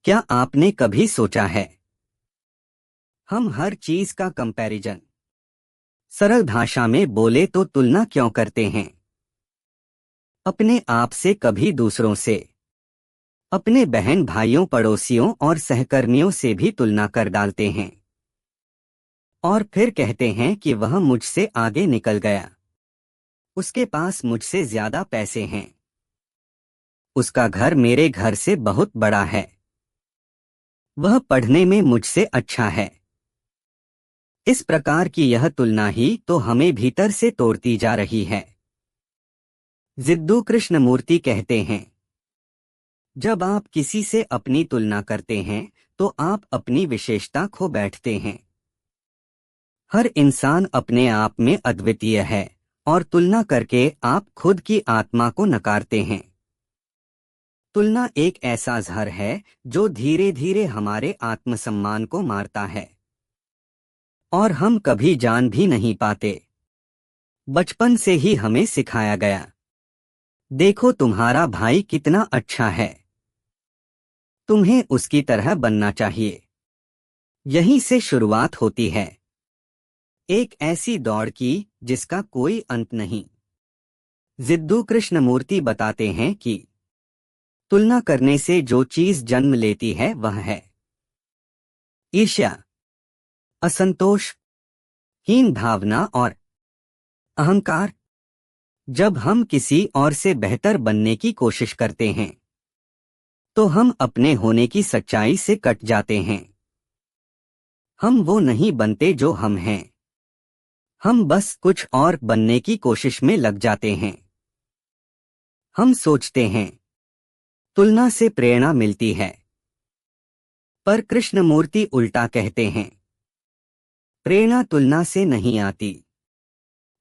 क्या आपने कभी सोचा है, हम हर चीज का कंपैरिजन सरल भाषा में बोले तो तुलना क्यों करते हैं? अपने आप से, कभी दूसरों से, अपने बहन भाइयों, पड़ोसियों और सहकर्मियों से भी तुलना कर डालते हैं और फिर कहते हैं कि वह मुझसे आगे निकल गया, उसके पास मुझसे ज्यादा पैसे हैं, उसका घर मेरे घर से बहुत बड़ा है, वह पढ़ने में मुझसे अच्छा है। इस प्रकार की यह तुलना ही तो हमें भीतर से तोड़ती जा रही है। जिद्दू कृष्णमूर्ति कहते हैं, जब आप किसी से अपनी तुलना करते हैं तो आप अपनी विशेषता खो बैठते हैं। हर इंसान अपने आप में अद्वितीय है और तुलना करके आप खुद की आत्मा को नकारते हैं। तुलना एक ऐसा जहर है जो धीरे धीरे हमारे आत्मसम्मान को मारता है और हम कभी जान भी नहीं पाते। बचपन से ही हमें सिखाया गया, देखो तुम्हारा भाई कितना अच्छा है, तुम्हें उसकी तरह बनना चाहिए। यहीं से शुरुआत होती है, एक ऐसी दौड़ की जिसका कोई अंत नहीं। जिद्दू कृष्णमूर्ति बताते हैं कि तुलना करने से जो चीज जन्म लेती है वह है ईर्ष्या, असंतोष, हीन भावना और अहंकार। जब हम किसी और से बेहतर बनने की कोशिश करते हैं तो हम अपने होने की सच्चाई से कट जाते हैं। हम वो नहीं बनते जो हम हैं, हम बस कुछ और बनने की कोशिश में लग जाते हैं। हम सोचते हैं तुलना से प्रेरणा मिलती है, पर कृष्णमूर्ति उल्टा कहते हैं, प्रेरणा तुलना से नहीं आती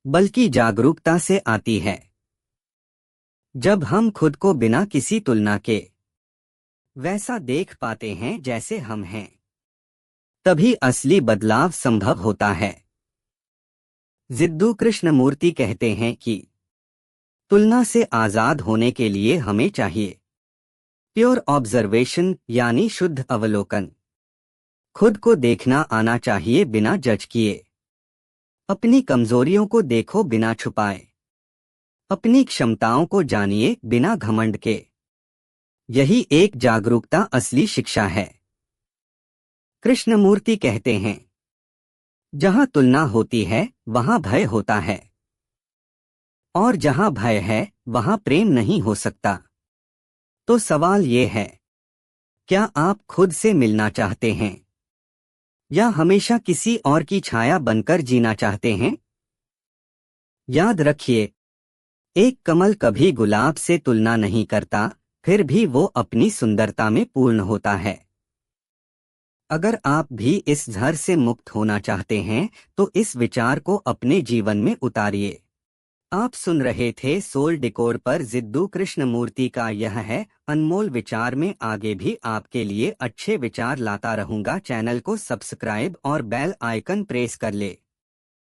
बल्कि जागरूकता से आती है। जब हम खुद को बिना किसी तुलना के वैसा देख पाते हैं जैसे हम हैं, तभी असली बदलाव संभव होता है। जिद्दू कृष्णमूर्ति कहते हैं कि तुलना से आजाद होने के लिए हमें चाहिए प्योर ऑब्जर्वेशन, यानी शुद्ध अवलोकन। खुद को देखना आना चाहिए बिना जज किए। अपनी कमजोरियों को देखो बिना छुपाए। अपनी क्षमताओं को जानिए बिना घमंड के। यही एक जागरूकता असली शिक्षा है। कृष्णमूर्ति कहते हैं, जहां तुलना होती है वहां भय होता है और जहां भय है वहां प्रेम नहीं हो सकता। तो सवाल ये है, क्या आप खुद से मिलना चाहते हैं या हमेशा किसी और की छाया बनकर जीना चाहते हैं? याद रखिए, एक कमल कभी गुलाब से तुलना नहीं करता, फिर भी वो अपनी सुंदरता में पूर्ण होता है। अगर आप भी इस जहर से मुक्त होना चाहते हैं तो इस विचार को अपने जीवन में उतारिए। आप सुन रहे थे सोल डिकोड पर जिद्दू कृष्णमूर्ति का यह है अनमोल विचार। में आगे भी आपके लिए अच्छे विचार लाता रहूंगा। चैनल को सब्सक्राइब और बेल आइकन प्रेस कर ले।